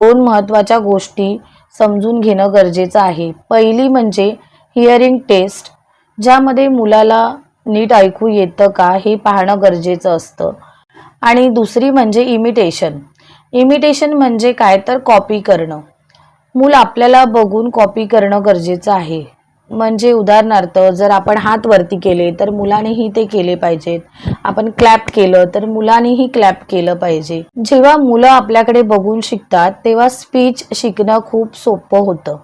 दोन महत्त्वाच्या गोष्टी समजून घेणं गरजेचं आहे। पहिली म्हणजे हिअरिंग टेस्ट, ज्यामध्ये मुलाला नीट ऐकू येतं का हे पाहणं गरजेचं असतं। आणि दुसरी म्हणजे इमिटेशन। इमिटेशन म्हणजे काय तर कॉपी करणं। मूल आपल्याला बघून कॉपी करणं गरजेचं आहे। म्हणजे उदाहरणार्थ जर आपण हात वरती केले तर मुलानेही ते केले पाहिजेत। आपण क्लॅप केलं तर मुलानेही क्लॅप केलं पाहिजे। जेव्हा मुलं आपल्याकडे बघून शिकतात तेव्हा स्पीच शिकणं खूप सोपं होतं।